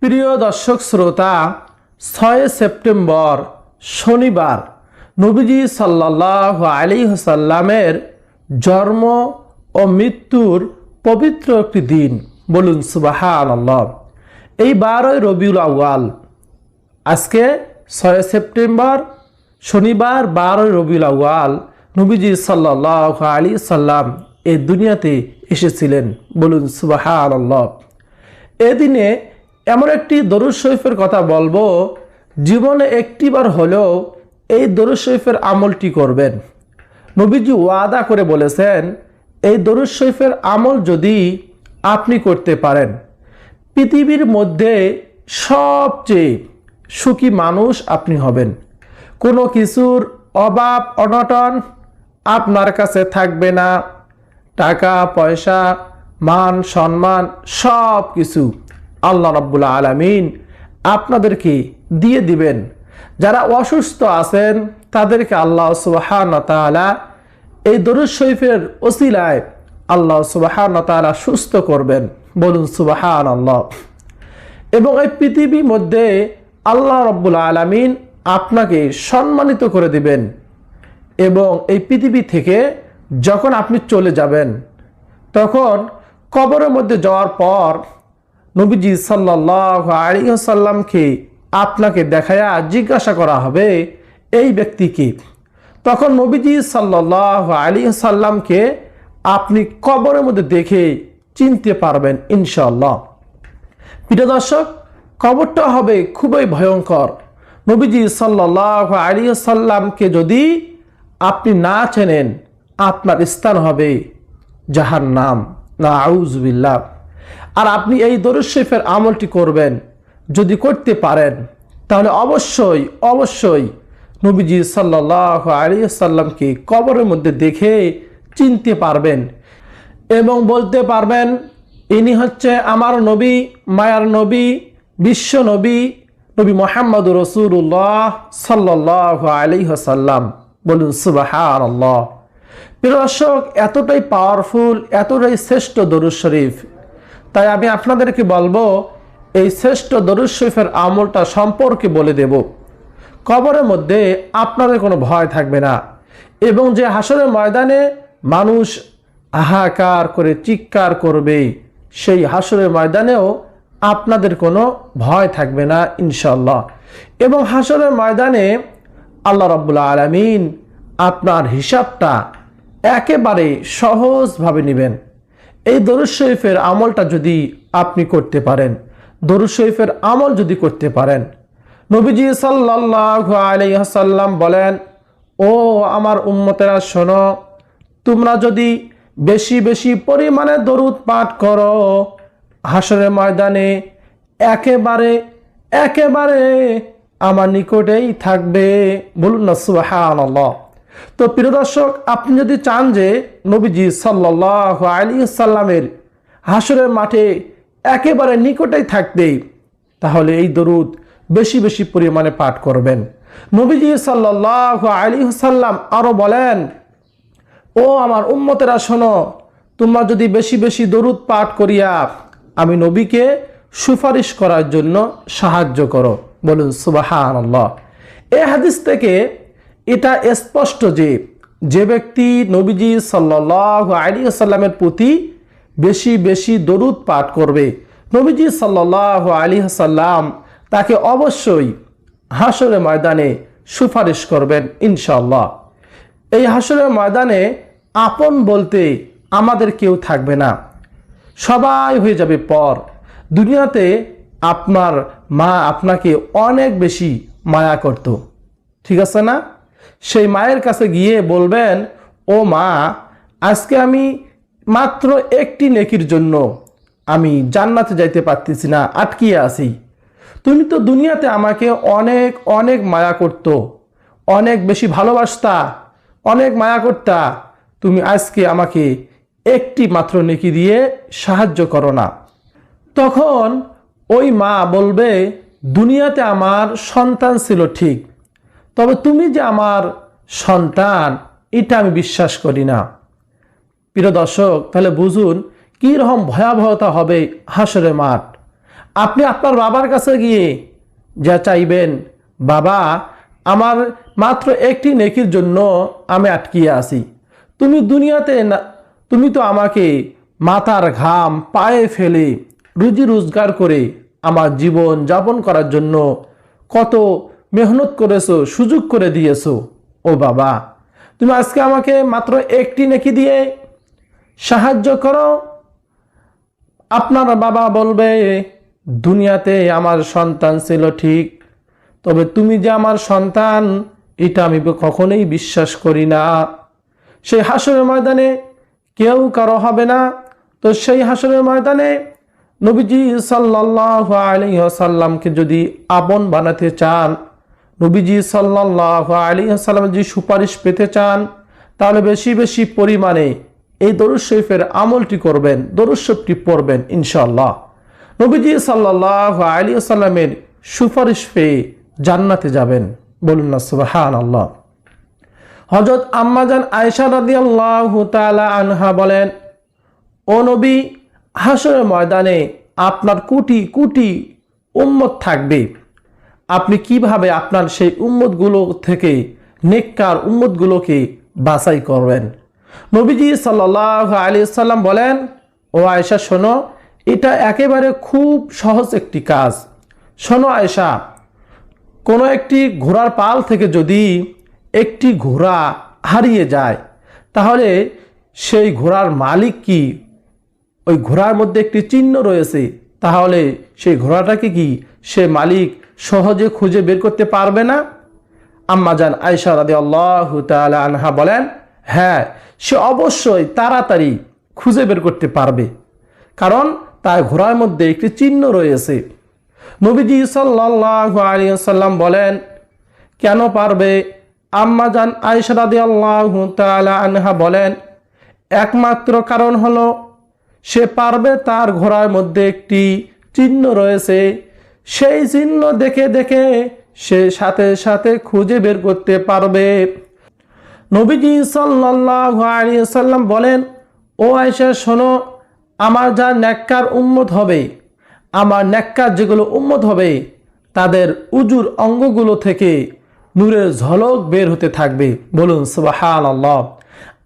প্রিয় দর্শক শ্রোতা, 6 সেপ্টেম্বর শনিবার নবীজি সাল্লাল্লাহু আলাইহি ওয়াসাল্লামের জন্ম ও মৃত্যুর পবিত্র একটি দিন। বলুন সুবহানাল্লাহ। এই 12 রবিউল আউয়াল, আজকে 6 সেপ্টেম্বর শনিবার 12 রবিউল আউয়াল নবীজি সাল্লাল্লাহু আলাইহি ওয়াসাল্লাম এই দুনিয়াতে এসেছিলেন। বলুন সুবহানাল্লাহ। এদিনে এমন একটি দরুদ শরীফের কথা বলবো, জীবনে একটিবার হলেও এই দরুদ শরীফের আমলটি করবেন। নবীজি ওয়াদা করে বলেছেন, এই দরুদ শরীফের আমল যদি আপনি করতে পারেন, পৃথিবীর মধ্যে সবচেয়ে সুখী মানুষ আপনি হবেন। কোনো কিছুর অভাব অনটন আপনার কাছে থাকবে না। টাকা পয়সা মান সম্মান সব কিছু আল্লাহ রাব্বুল আলামিন আপনাদেরকে দিয়ে দিবেন। যারা অসুস্থ আছেন তাদেরকে আল্লাহ সুবহানাহু ওয়া তাআলা এই দরুদ শরীফের ওসিলায় আল্লাহ সুবহানাহু ওয়া তাআলা সুস্থ করবেন। বলুন সুবহানাল্লাহ। এবং এই পৃথিবীর মধ্যে আল্লাহ রাব্বুল আলামিন আপনাকে সম্মানিত করে দিবেন। এবং এই পৃথিবী থেকে যখন আপনি চলে যাবেন, তখন কবরের মধ্যে যাওয়ার পর নবীজি সাল্লাল্লাহু আলাইহি ওয়াসাল্লামকে আপনাকে দেখায়া জিজ্ঞাসা করা হবে, এই ব্যক্তিকে। তখন নবীজি সাল্লাল্লাহু আলাইহি ওয়াসাল্লামকে আপনি কবরের মধ্যে দেখে চিনতে পারবেন ইনশাআল্লাহ। প্রিয় দর্শক, কবরটা হবে খুবই ভয়ঙ্কর। নবীজি সাল্লাল্লাহু আলাইহি ওয়াসাল্লামকে যদি আপনি না চেনেন, আপনার স্থান হবে জাহান্নাম, নাউযু বিল্লাহ। আর আপনি এই দরুদ শরীফের আমলটি করবেন, যদি করতে পারেন তাহলে অবশ্যই অবশ্যই নবীজি সাল্লাল্লাহু আলাইহি ওয়াসাল্লামকে কবরের মধ্যে দেখে চিনতে পারবেন এবং বলতে পারবেন, ইনি হচ্ছে আমার নবী, মায়ার নবী, বিশ্ব নবী, নবী মুহাম্মদুর রাসূলুল্লাহ সাল্লাল্লাহু আলাইহি ওয়াসাল্লাম। বলুন সুবহানাল্লাহ। প্রিয় দর্শক, এতটাই পাওয়ারফুল, এতটাই শ্রেষ্ঠ দরুদ শরীফ, তাই আমি আপনাদেরকে বলবো এই শ্রেষ্ঠ দরুদ শরীফের আমলটা সম্পর্কে বলে দেব। কবরের মধ্যে আপনাদের কোনো ভয় থাকবে না, এবং যে হাসরের ময়দানে মানুষ হাহাকার করে চিৎকার করবে, সেই হাসরের ময়দানেও আপনাদের কোনো ভয় থাকবে না ইনশাআল্লাহ। এবং হাসরের ময়দানে আল্লাহ রাব্বুল আলামিন আপনার হিসাবটা একেবারে সহজভাবে নেবেন। এই দরুদ শরীফের আমলটা যদি আপনি করতে পারেন, দরুদ শরীফের আমল যদি করতে পারেন, নবীজি সাল্লাল্লাহু আলাইহি ওয়াসাল্লাম বলেন, ও আমার উম্মতেরা শোনো, তোমরা যদি বেশি বেশি পরিমাণে দরুদ পাঠ করো, হাসরের ময়দানে একেবারে একেবারে আমার নিকটেই থাকবে। বলুন না সুবহানাল্লাহ। তো প্রিয় দর্শক, আপনি যদি চান যে নবীজি সাল্লাল্লাহু আলাইহি ওয়াসাল্লামের হাসরের মাঠে একেবারে নিকটেই থাকতে, তাহলে এই দরুদ বেশি বেশি পরিমাণে পাঠ করবেন। নবীজি সাল্লাল্লাহু আলাইহি ওয়াসাল্লাম আরো বলেন, ও আমার উম্মতেরা শোনো, তোমরা যদি বেশি বেশি দরুদ পাঠ করিয়া আমি নবীকে সুপারিশ করার জন্য সাহায্য করো। বলুন সুবহানাল্লাহ। এই হাদিস থেকে এটা স্পষ্ট যে যে ব্যক্তি নবীজি সাল্লাল্লাহু আলাইহি ওয়াসাল্লামের প্রতি বেশি বেশি দরুদ পাঠ করবে, নবীজি সাল্লাল্লাহু আলাইহি ওয়াসাল্লাম তাকে অবশ্যই হাসরের ময়দানে সুপারিশ করবেন ইনশাআল্লাহ। এই হাসরের ময়দানে আপন বলতে আমাদের কেউ থাকবে না, সবাই হয়ে যাবে পর। দুনিয়াতে আপনার মা আপনাকে অনেক বেশি মায়া করত, ঠিক আছে না? সেই মায়ের কাছে গিয়ে বলবেন, ও মা, আজকে আমি মাত্র একটি নেকির জন্য আমি জান্নাতে যাইতে পারতেছি না, আটকিয়ে আছি। তুমি তো দুনিয়াতে আমাকে অনেক অনেক মায়া করত, অনেক বেশি ভালোবাসতা, অনেক মায়া করতা, তুমি আজকে আমাকে একটি মাত্র নেকি দিয়ে সাহায্য করো না। তখন ওই মা বলবে, দুনিয়াতে আমার সন্তান ছিল ঠিক, তবে তুমি যে আমার সন্তান এটা আমি বিশ্বাস করি না। প্রিয় দর্শক, তাহলে বুঝুন কী রকম ভয়াবহতা হবে হাসরের মাঠ। আপনি আপনার বাবার কাছে গিয়ে যা চাইবেন, বাবা আমার মাত্র একটি নেকির জন্য আমি আটকিয়ে আছি, তুমি দুনিয়াতে না, তুমি তো আমাকে মাথার ঘাম পায়ে ফেলে রুজি রোজগার করে আমার জীবন যাপন করার জন্য কত মেহনত করেছো, সুযোগ করে দিয়েছো। ও বাবা, তুমি আজকে আমাকে মাত্র একটি নেকি দিয়ে সাহায্য করো। আপনার বাবা বলবে, দুনিয়াতে আমার সন্তান ছিল ঠিক, তবে তুমি যে আমার সন্তান এটা আমি কখনোই বিশ্বাস করি না। সেই হাসরের ময়দানে কেউ কারো হবে না। তো সেই হাসরের ময়দানে নবীজি সাল্লাল্লাহু আলাইহি ওয়াসাল্লামকে যদি আপন বানাতে চান, নবীজি সাল্লাল্লাহু আলাইহি ওয়াসাল্লাম যদি সুপারিশ পেতে চান, তাহলে বেশি বেশি পরিমাণে এই দরুদ শরীফের আমলটি করবেন, দরুদ শরীফটি পড়বেন, ইনশাআল্লাহ নবীজি সাল্লাল্লাহু আলাইহি ওয়াসাল্লামের সুপারিশ পেয়ে জান্নাতে যাবেন। বলুন না সুবহানাল্লাহ। হযরত আম্মাজান আয়েশা রাদিয়াল্লাহু তাআলা আনহা বলেন, ও নবী, হাসরের ময়দানে আপনার কোটি কোটি উম্মত থাকবে, আপনি কিভাবে আপনার সেই উম্মতগুলো থেকে নেককার উম্মতগুলোকে বাছাই করবেন? নবীজি সাল্লাল্লাহু আলাইহি সাল্লাম বলেন, ও আয়েশা শোনো, এটা একেবারে খুব সহজ একটি কাজ। শোনো আয়েশা, কোনো একটি ঘোড়ার পাল থেকে যদি একটি ঘোড়া হারিয়ে যায়, তাহলে সেই ঘোড়ার মালিক কি, ওই ঘোড়ার মধ্যে একটি চিহ্ন রয়েছে, তাহলে সেই ঘোড়াটাকে কি সে মালিক সহজে খুঁজে বের করতে পারবে না? আম্মাজান আয়েশা রাদিয়াল্লাহু তাআলা আনহা বলেন, হ্যাঁ, সে অবশ্যই তাড়াতাড়ি খুঁজে বের করতে পারবে, কারণ তার ঘোড়ার মধ্যে একটি চিহ্ন রয়েছে। নবীজি সাল্লাল্লাহু আলাইহি ওয়াসাল্লাম বলেন, কেন পারবে? আম্মাজান আয়েশা রাদিয়াল্লাহু তাআলা আনহা বলেন, একমাত্র কারণ হলো সে পারবে, তার ঘোড়ার মধ্যে একটি চিহ্ন রয়েছে, সেই চিহ্ন দেখে দেখে সে সাথে সাথে খুঁজে বের করতে পারবে। নবীজি সাল্লাল্লাহু আলাইহি ওয়াসাল্লাম বলেন, ও আয়েশা শোনো, আমার যা নেককার উম্মত হবে, আমার নেককার যেগুলো উম্মত হবে, তাদের উজুর অঙ্গগুলো থেকে নূরের ঝলক বের হতে থাকবে। বলুন সুবহানাল্লাহ।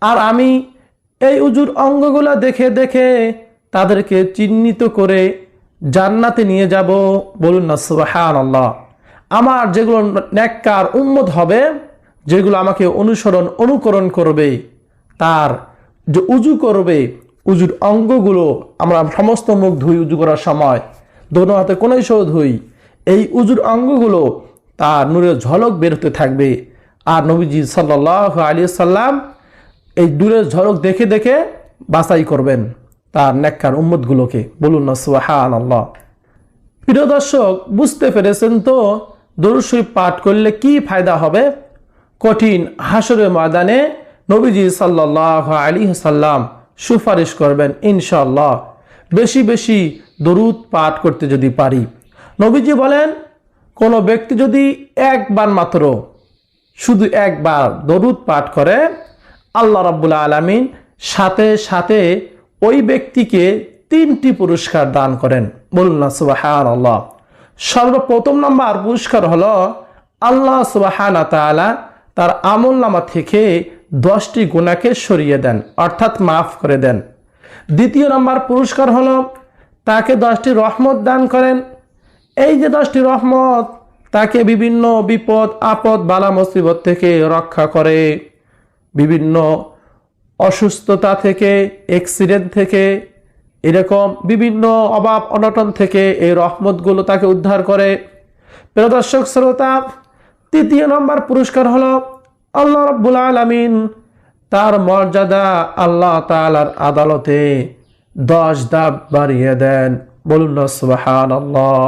আর আমি এই উজুর অঙ্গগুলো দেখে দেখে তাদেরকে চিহ্নিত করে জান্নাতে নিয়ে যাব। বলুন না সুবহানাল্লাহ। আমার যেগুলো নেককার উম্মত হবে, যেগুলো আমাকে অনুকরণ করবে, তার যে উজু করবে, উজুর অঙ্গগুলো, আমরা সমস্ত মুখ ধুই উজু করার সময়, দোনো হাতে কোনোই সহ ধুই, এই উজুর অঙ্গগুলো তার নূরের ঝলক বের হতে থাকবে। আর নবীজি সাল্লাল্লাহু আলাইহি সাল্লাম এই নূরের ঝলক দেখে দেখে বাছাই করবেন তার নেককার উম্মতগুলোকে। বলুন না সুবহানাল্লাহ। প্রিয় দর্শক, বুঝতে পেরেছেন তো দরুদ শরীফ পাঠ করলে কি ফায়দা হবে? কঠিন হাসরের ময়দানে নবীজি সাল্লাল্লাহু আলাইহি সাল্লাম সুপারিশ করবেন ইনশাআল্লাহ, বেশি বেশি দরুদ পাঠ করতে যদি পারি। নবীজি বলেন, কোনো ব্যক্তি যদি একবার মাত্র, শুধু একবার দরুদ পাঠ করে, আল্লাহ রাব্বুল আলামিন সাথে সাথে ওই ব্যক্তিকে 3টি পুরস্কার দান করেন। বলুন না সুবহানাল্লাহ। সর্বপ্রথম নাম্বার পুরস্কার হলো আল্লাহ সুবহানাহু ওয়া তাআলা তার আমলনামা থেকে 10টি গুনাহকে সরিয়ে দেন, অর্থাৎ মাফ করে দেন। দ্বিতীয় নাম্বার পুরস্কার হলো তাকে 10টি রহমত দান করেন। এই যে 10টি রহমত তাকে বিভিন্ন বিপদ আপদ বালা মুসিবত থেকে রক্ষা করে, বিভিন্ন অসুস্থতা থেকে, অ্যাক্সিডেন্ট থেকে, এরকম বিভিন্ন অভাব অনটন থেকে এই রহমতগুলো তাকে উদ্ধার করে। প্রিয় দর্শক শ্রোতা, তৃতীয় নম্বর পুরস্কার হলো আল্লাহ রাব্বুল আলামিন তার মর্যাদা আল্লাহ তাআলার আদালতে 10 ধাপ বাড়িয়ে দেন। বলুন না সুবহানাল্লাহ।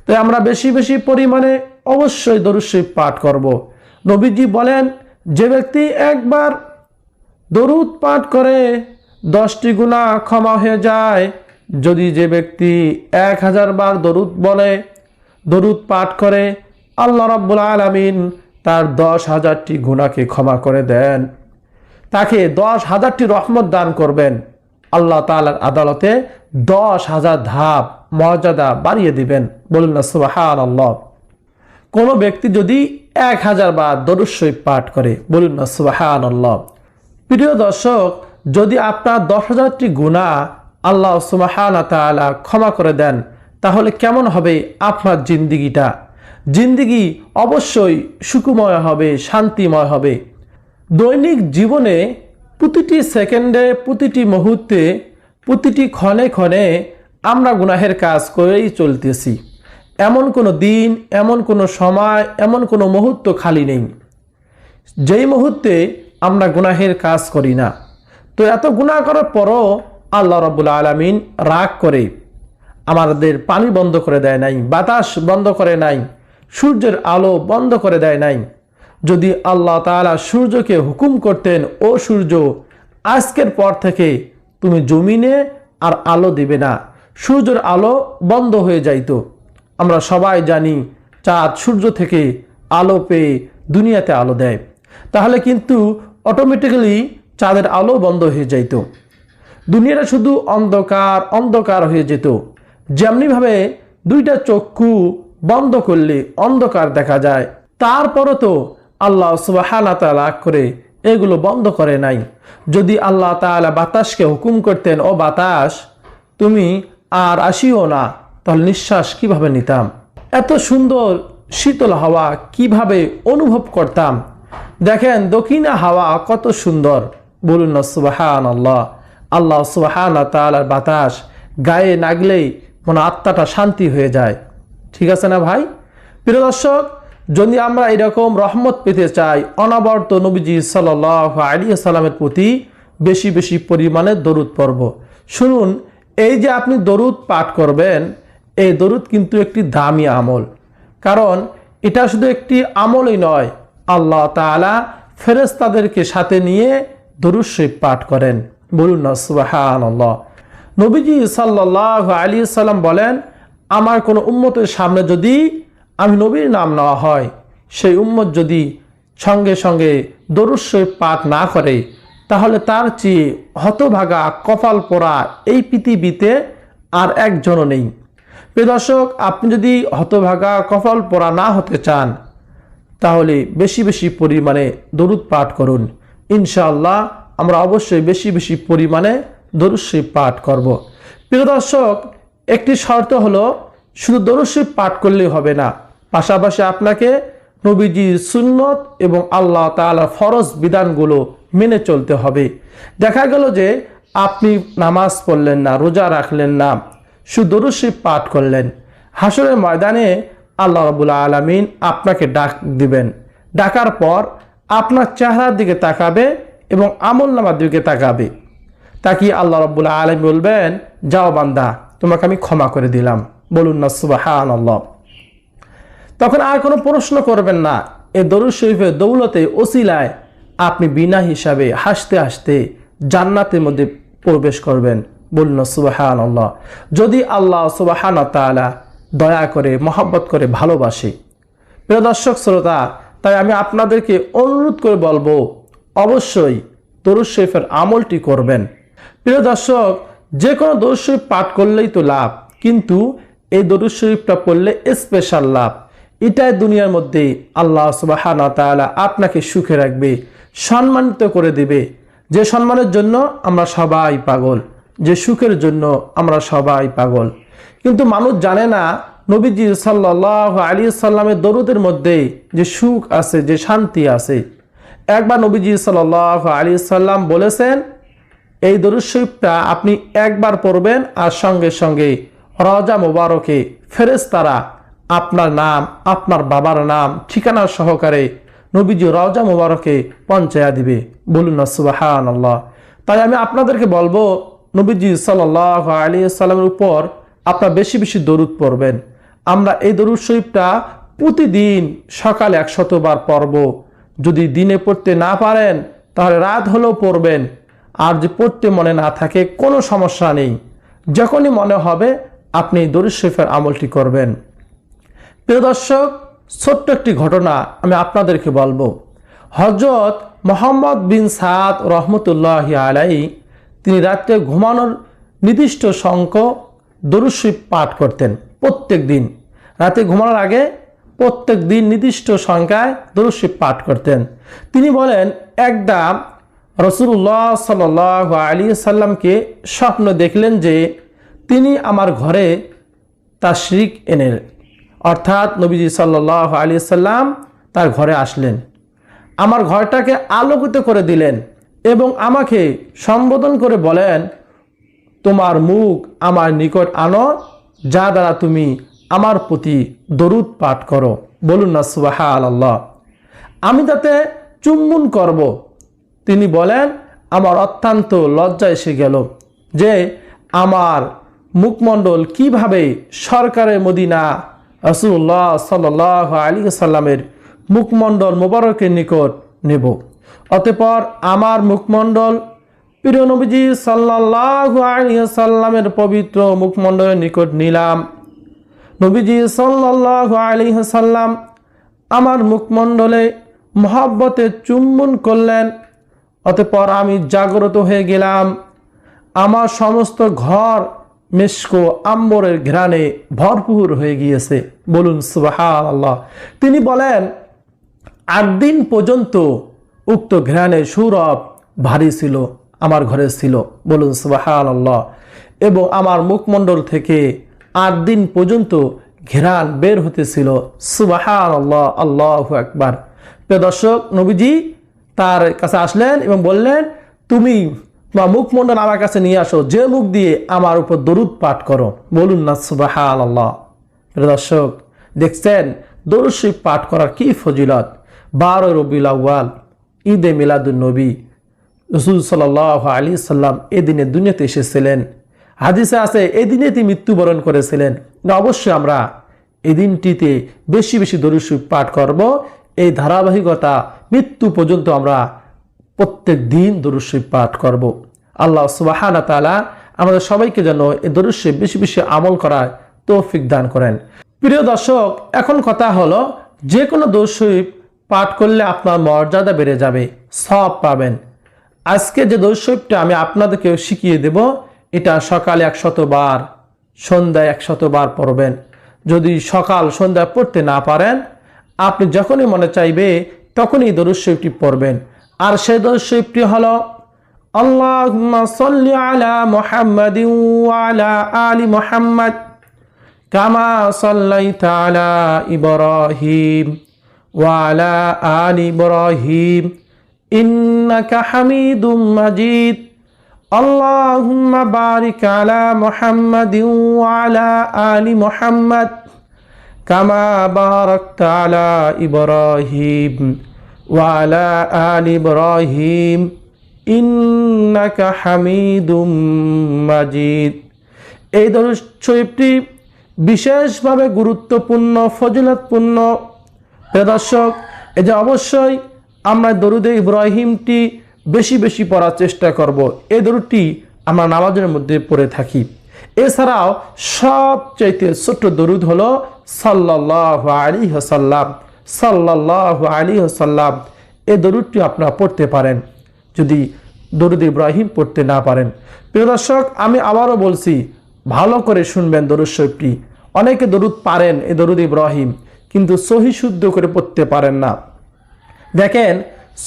তাই আমরা বেশি বেশি পরিমাণে অবশ্যই দরুদ শরীফ পাঠ করব। নবীজি বলেন, যে ব্যক্তি একবার দরুদ পাঠ করে 10টি গুনাহ ক্ষমা হয়ে যায়। যদি যে ব্যক্তি 1000 বার দরুদ বলে, দরুদ পাঠ করে, আল্লাহ রাব্বুল আলামিন তার 10,000টি গুনাহকে ক্ষমা করে দেন, তাকে 10,000টি রহমত দান করবেন। আল্লাহ তাআলার আদালতে 10,000 ধাপ মর্যাদা বাড়িয়ে দিবেন। বলুন না সুবহানাল্লাহ। কোনো ব্যক্তি যদি 1000 বার দরুদ শরীফ পাঠ করে, বলুন না সুবহানাল্লাহ। প্রিয় দর্শক, যদি আপনার 10,000টি গুনাহ আল্লাহ সুবহানাহু ওয়া তাআলা ক্ষমা করে দেন, তাহলে কেমন হবে আপনার জিন্দিগি অবশ্যই সুখময় হবে, শান্তিময় হবে। দৈনিক জীবনে প্রতিটি সেকেন্ডে, প্রতিটি মুহূর্তে, প্রতিটি ক্ষণে ক্ষণে আমরা গুনাহের কাজ করেই চলতেছি। এমন কোনো দিন, এমন কোনো সময়, এমন কোনো মুহূর্ত খালি নেই যেই মুহূর্তে আমরা গুনাহের কাজ করি না। তো এত গুনাহ করার পরও আল্লাহ রাব্বুল আলামিন রাগ করে আমাদের পানি বন্ধ করে দেয় নাই, বাতাস বন্ধ করে নাই, সূর্যের আলো বন্ধ করে দেয় নাই। যদি আল্লাহ তাআলা সূর্যকে হুকুম করতেন, ও সূর্য আজকের পর থেকে তুমি জমিনে আর আলো দিবে না, সূর্যের আলো বন্ধ হয়ে যাইতো। আমরা সবাই জানি চাঁদ সূর্য থেকে আলো পেয়ে দুনিয়াতে আলো দেয়, তাহলে কিন্তু অটোমেটিক্যালি চাঁদের আলো বন্ধ হয়ে যাইত, দুনিয়াটা শুধু অন্ধকার অন্ধকার হয়ে যেত। যেমনিভাবে দুইটা চক্ষু বন্ধ করলে অন্ধকার দেখা যায়, তারপরও তো আল্লাহ সুবহানাহু ওয়া তাআলা করে এগুলো বন্ধ করে নাই। যদি আল্লাহ তাআলা বাতাসকে হুকুম করতেন, ও বাতাস তুমি আর আসিও না, তাহলে নিঃশ্বাস কিভাবে নিতাম? এত সুন্দর শীতল হাওয়া কিভাবে অনুভব করতাম? দেখেন দক্ষিণা হাওয়া কত সুন্দর, বলুন না সুবহানাল্লাহ। আল্লাহ সুবহানাহু ওয়া তাআলার বাতাস গায়ে লাগলেই মনে আত্মাটা শান্তি হয়ে যায়। ঠিক আছে না ভাই? প্রিয় দর্শক, যদি আমরা এরকম রহমত পেতে চাই, অনবরত নবীজি সাল্লাল্লাহু আলাইহি ওয়াসাল্লামের প্রতি বেশি বেশি পরিমাণে দরুদ পড়ব। শুনুন, এই যে আপনি দরুদ পাঠ করবেন, এই দরুদ কিন্তু একটি দামি আমল। কারণ এটা শুধু একটি আমলই নয়, আল্লাহ তাআলা ফেরেশতাদেরকে সাথে নিয়ে দরুদ শরীফ পাঠ করেন। বলুন না সুবহানাল্লাহ। নবীজি সাল্লাল্লাহু আলাইহি ওয়াসাল্লাম বলেন, আমার কোনো উম্মতের সামনে যদি আমি নবীর নাম নেওয়া হয়, সেই উম্মত যদি সঙ্গে সঙ্গে দরুদ শরীফ পাঠ না করে, তাহলে তার চেয়ে হতভাগা কপাল পোড়া এই পৃথিবীতে আর একজনও নেই। প্রিয় দর্শক, আপনি যদি হতভাগা কপাল পোড়া না হতে চান, তাহলে বেশি বেশি পরিমাণে দরুদ পাঠ করুন। ইনশাআল্লাহ আমরা অবশ্যই বেশি বেশি পরিমাণে দরুদ শরীফ পাঠ করব। প্রিয় দর্শক, একটি শর্ত হলো, শুধু দরুদ শরীফ পাঠ করলেই হবে না, পাশাপাশি আপনাকে নবীজির সুন্নত এবং আল্লাহ তাআলার ফরজ বিধানগুলো মেনে চলতে হবে। দেখা গেল যে আপনি নামাজ পড়লেন না, রোজা রাখলেন না, শুধু দরুদ শরীফ পাঠ করলেন, হাসরের ময়দানে আল্লাহ রাব্বুল আলামিন আপনাকে ডাক দিবেন। ডাকার পর আপনার চেহারার দিকে তাকাবে এবং আমলনামার দিকে তাকাবে। তাকিয়ে আল্লাহ রাব্বুল আলামিন বলবেন, যাও বান্দা, তোমাকে আমি ক্ষমা করে দিলাম। বলুন না সুবহানাল্লাহ। তখন আর কোনো প্রশ্ন করবেন না। এই দরুদ শরীফের দৌলতে, ওসিলায় আপনি বিনা হিসাবে হাসতে হাসতে জান্নাতের মধ্যে প্রবেশ করবেন। বলুন না সুবহানাল্লাহ। যদি আল্লাহ সুবহানাহু ওয়া তাআলা দয়া করে, মহব্বত করে, ভালোবাসে। প্রিয় দর্শক শ্রোতা, তাই আমি আপনাদেরকে অনুরোধ করে বলবো, অবশ্যই দরুদ শরীফের আমলটি করবেন। প্রিয় দর্শক, যে কোনো দরুদ শরীফ পাঠ করলেই তো লাভ, কিন্তু এই দরুদ শরীফটা পড়লে স্পেশাল লাভ। এটাই দুনিয়ার মধ্যে আল্লাহ সুবহানাহু ওয়া তাআলা আপনাকে সুখে রাখবে, সম্মানিত করে দিবে। যে সম্মানের জন্য আমরা সবাই পাগল, যে সুখের জন্য আমরা সবাই পাগল। কিন্তু মানুষ জানে না নবীজি সাল্লাল্লাহু আলাইহি ওয়াসাল্লামের দরুদের মধ্যে যে সুখ আছে, যে শান্তি আছে। একবার নবীজি সাল্লাল্লাহু আলাইহি ওয়াসাল্লাম বলেছেন, এই দরুদ শরীফটা আপনি একবার পড়বেন আর সঙ্গে সঙ্গে রওজা মুবারকে ফেরেশতারা আপনার নাম, আপনার বাবার নাম, ঠিকানা সহকারে নবীজি রওজা মুবারকে পৌঁছায়া দিবে। বলুন না সুবহানাল্লাহ। তাই আমি আপনাদেরকে বলবো, নবীজি সাল্লাল্লাহু আলাইহি ওয়াসাল্লামের উপর আপনারা বেশি বেশি দরুদ পড়বেন। আমরা এই দরুদ শরীফটা প্রতিদিন সকালে 100 বার পড়ব। যদি দিনে পড়তে না পারেন, তাহলে রাত হলেও পড়বেন। আর যে পড়তে মনে না থাকে, কোনো সমস্যা নেই, যখনই মনে হবে আপনি দরুদ শরীফের আমলটি করবেন। প্রিয় দর্শক, ছোট্ট একটি ঘটনা আমি আপনাদেরকে বলবো। হযরত মুহাম্মদ বিন সাদ রহমতুল্লাহি আলাইহি তিনি রাতে ঘুমানোর নির্দিষ্ট সংখ্যক দরুদ শরীফ পাঠ করতেন প্রত্যেক দিন। রাতে ঘুমানোর আগে প্রত্যেক দিন নির্দিষ্ট সংখ্যায় দরুদ শরীফ পাঠ করতেন। তিনি বলেন, একদা রাসূলুল্লাহ সাল্লাল্লাহু আলাইহি সাল্লামকে স্বপ্ন দেখলেন যে তিনি আমার ঘরে তাশরিক এনে, অর্থাৎ নবীজি সাল্লাল্লাহু আলাইহি সাল্লাম তার ঘরে আসলেন, আমার ঘরটাকে আলোকিত করে দিলেন এবং আমাকে সম্বোধন করে বলেন, তোমার মুখ আমার নিকট আনো, যা দ্বারা তুমি আমার প্রতি দরুদ পাঠ করো। বলুন না সুবহানাল্লাহ। আমি তাতে চুম্বন করব। তিনি বলেন, আমার অত্যন্ত লজ্জা এসে গেল যে আমার মুখমণ্ডল কিভাবে সরকারের মদিনা রাসূলুল্লাহ সাল্লাল্লাহু আলাইহি সাল্লামের মুখমণ্ডল মোবারকের নিকট নেব। অতঃপর আমার মুখমণ্ডল প্রিয় নবীজি সাল্লাল্লাহু আলাইহি সাল্লামের পবিত্র মুখমণ্ডলের নিকট নিলাম। নবীজি সাল্লাল্লাহু আলাইহি সাল্লাম আমার মুখমণ্ডলে মহব্বতে চুম্বন করলেন। অতঃপর আমি জাগ্রত হয়ে গেলাম। আমার সমস্ত ঘর মিশক আম্বরের ঘ্রাণে ভরপুর হয়ে গিয়েছে। বলুন সুবহানাল্লাহ। তিনি বলেন, 8 দিন পর্যন্ত উক্ত ঘ্রাণের সৌরভ ভারী ছিল, আমার ঘরে ছিল। বলুন সুবহানাল্লাহ। এবং আমার মুখমণ্ডল থেকে 8 দিন পর্যন্ত ঘ্রাণ বের হতেছিল। সুবহানাল্লাহ, আল্লাহু আকবার। প্রিয় দর্শক, নবীজি তার কাছে আসলেন এবং বললেন, তুমি তোমার মুখমণ্ডল আমার কাছে নিয়ে আসো, যে মুখ দিয়ে আমার উপর দরুদ পাঠ করো। বলুন না সুবহানাল্লাহ। প্রিয় দর্শক, দেখছেন দরুদ শরীফ পাঠ করার কি ফজিলত। 12 রবিউল আউয়াল, ঈদে মিলাদুন নবী, রাসূল সাল্লাল্লাহু আলাইহি সাল্লাম এদিনে দুনিয়াতে এসেছিলেন। হাদিসে আছে এদিনে তিনি মৃত্যুবরণ করেছিলেন। অবশ্যই আমরা এই দিনটিতে বেশি বেশি দরুদ শরীফ পাঠ করব। এই ধারাবাহিকতা মৃত্যু পর্যন্ত আমরা প্রত্যেক দিন দরুদ শরীফ পাঠ করব। আল্লাহ সুবহানাহু ওয়া তাআলা আমাদের সবাইকে যেন এই দরুদ শরীফ বেশি বেশি আমল করার তৌফিক দান করেন। প্রিয় দর্শক, এখন কথা হলো, যে কোনো দরুদ শরীফ পাঠ করলে আপনার মর্যাদা বেড়ে যাবে, সওয়াব পাবেন। আজকে যে দরুদ শরীফটা আমি আপনাদেরকে শিখিয়ে দেব, এটা সকালে 100 বার, সন্ধ্যায় 100 বার পড়বেন। যদি সকাল সন্ধ্যায় পড়তে না পারেন, আপনি যখনই মনে চাইবে তখনই দরুদ শরীফটি পড়বেন। আর সেই দরুদ শরীফটি হলো, আল্লাহুম্মা সাল্লি আলা মুহাম্মাদিন ওয়া আলা আলি মুহাম্মাদ কামা সাল্লাইতা আলা ইব্রাহিম ওয়া আলা আলি ইব্রাহিম ইন্নাকা হামিদুম মাজিদ। আল্লাহুম্মা বারিক আলা মুহাম্মাদিন ওয়া আলা আলি মুহাম্মাদ কামা বারাকতা আলা ইব্রাহিম ওয়া আলা আলি ইব্রাহিম ইন্নাকা হামিদুম মাজিদ। এই দরুদ শরীফটি বিশেষভাবে গুরুত্বপূর্ণ, ফজিলতপূর্ণ। দর্শক, এই যে অবশ্যই আমরা দরুদে ইব্রাহিমটি বেশি বেশি পড়ার চেষ্টা করব। এই দরুদটি আমরা নামাজের মধ্যে পড়ে থাকি। এছাড়াও সবচাইতে ছোট্ট দরুদ হলো সাল্লাল্লাহু আলাইহি ওয়াসাল্লাম, সাল্লাল্লাহু আলাইহি ওয়াসাল্লাম। এই দরুদটি আপনারা পড়তে পারেন যদি দরুদ ইব্রাহিম পড়তে না পারেন। প্রিয় দর্শক, আমি আবারও বলছি, ভালো করে শুনবেন দরুদ শরীফটি। অনেকে দরুদ পারেন, এই দরুদ ইব্রাহিম, কিন্তু সহি শুদ্ধ করে পড়তে পারেন না। দেখেন,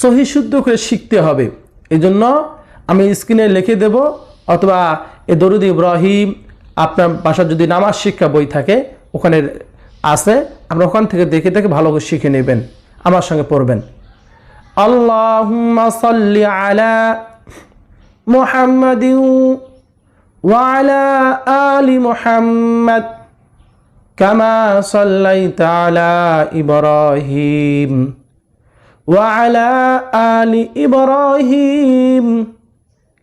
সহি শুদ্ধ করে শিখতে হবে। এই জন্য আমি স্ক্রিনে লিখে দেব, অথবা এই দরুদ ইব্রাহিম আপনার বাসার যদি নামাজ শিক্ষা বই থাকে ওখানে আছে, আমরা ওখান থেকে দেখে দেখে ভালো করে শিখে নেবেন, আমার সঙ্গে পড়বেন। আল্লাহুম্মা সাল্লি আলা মুহাম্মাদিন ওয়া আলা আলি মুহাম্মাদ কামা সাল্লাইতা আলা ইব্রাহিম ওয়া আলা আলি ইব্রাহিম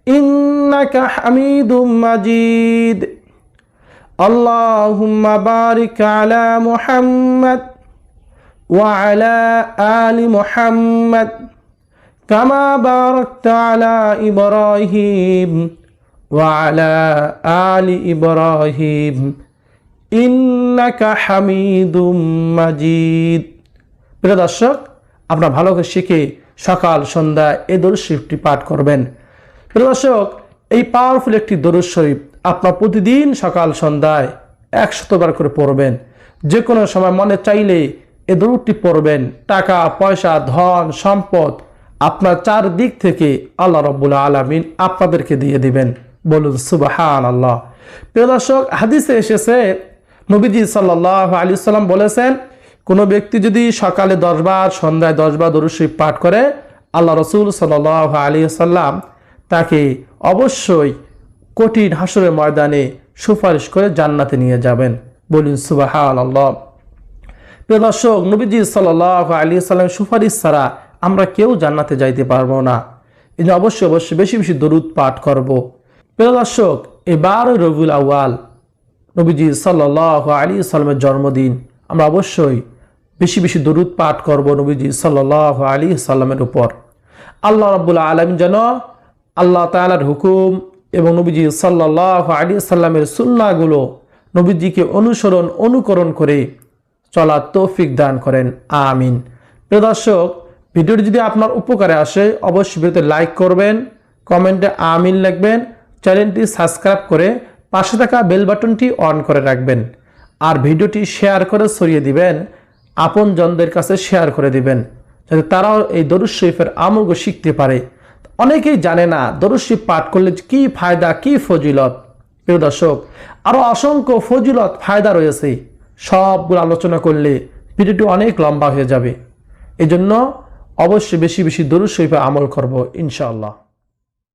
ইন্নাকা হামিদুম মাজিদ। আল্লাহুম্মা বারিক আলা মুহাম্মাদ ওয়া আলা আলি মুহাম্মাদ কামা বারাকতা আলা ইব্রাহিম ওয়া আলা আলি ইব্রাহিম ইন্নাকা হামিদুম মাজিদ। প্রিয় দর্শক, আপনারা ভালো করে শিখে সকাল সন্ধ্যা এই দরুদ শরীফটি পাঠ করবেন। প্রিয় দর্শক, এই পাওয়ারফুল একটি দরুদ শরীফ আপনার প্রতিদিন সকাল সন্ধ্যায় 100 বার করে পড়বেন। যে কোনো সময় মনে চাইলে এ দরুদটি পড়বেন। টাকা পয়সা ধন সম্পদ আপনার চারদিক থেকে আল্লাহ রাব্বুল আলামিন আপনাদেরকে দিয়ে দিবেন। বলুন সুবহানাল্লাহ। প্রিয় দর্শক, হাদিসে এসেছে নবীজি সাল্লাল্লাহু আলাইহি সাল্লাম বলেছেন, কোনো ব্যক্তি যদি সকালে 10 বার সন্ধ্যায় 10 বার দরুদ শরীফ পাঠ করে, আল্লাহ রাসূল সাল্লাল্লাহু আলাইহি সাল্লাম তাকে অবশ্যই কঠিন হাসরের ময়দানে সুপারিশ করে জান্নাতে নিয়ে যাবেন। বলুন সুবহানাল্লাহ। প্রিয় দর্শক, নবীজি সাল্লাল্লাহু আলাইহি সাল্লাম সুপারিশ ছাড়া আমরা কেউ জান্নাতে যাইতে পারবো না। এই জন্য অবশ্যই বেশি বেশি দরুদ পাঠ করব। প্রিয় দর্শক, এই 12 রবিউল আউয়াল নবীজি সাল্লাল্লাহু আলাইহি সাল্লামের জন্মদিন। আমরা অবশ্যই বেশি বেশি দরুদ পাঠ করব নবীজি সাল্লাল্লাহু আলাইহি সাল্লামের উপর। আল্লাহ রাব্বুল আলামিন যেন আল্লাহ তাআলার হুকুম এবং নবীজি সাল্লাল্লাহু আলাইহি সাল্লামের সুন্নাহগুলো নবীজিকে অনুকরণ করে চলার তৌফিক দান করেন। আমিন। প্রিয় দর্শক, ভিডিওটি যদি আপনার উপকারে আসে অবশ্যই ভিডিওতে লাইক করবেন, কমেন্টে আমিন লিখবেন, চ্যানেলটি সাবস্ক্রাইব করে পাশে থাকা বেল বাটনটি অন করে রাখবেন। আর ভিডিওটি শেয়ার করে ছড়িয়ে দিবেন, আপনজনদের কাছে শেয়ার করে দিবেন, যাতে তারাও এই দরুদ শরীফের আমলগুলো শিখতে পারে। অনেকেই জানে না দরুদ শরীফ পাঠ করলে কি ফায়দা, কি ফজিলত। প্রিয় দর্শক, আরও অসংখ্য ফজিলত ফায়দা রয়েছে, সবগুলো আলোচনা করলে ভিডিওটি অনেক লম্বা হয়ে যাবে। এজন্য অবশ্যই বেশি বেশি দরুদ শরীফে আমল করব ইনশাআল্লাহ।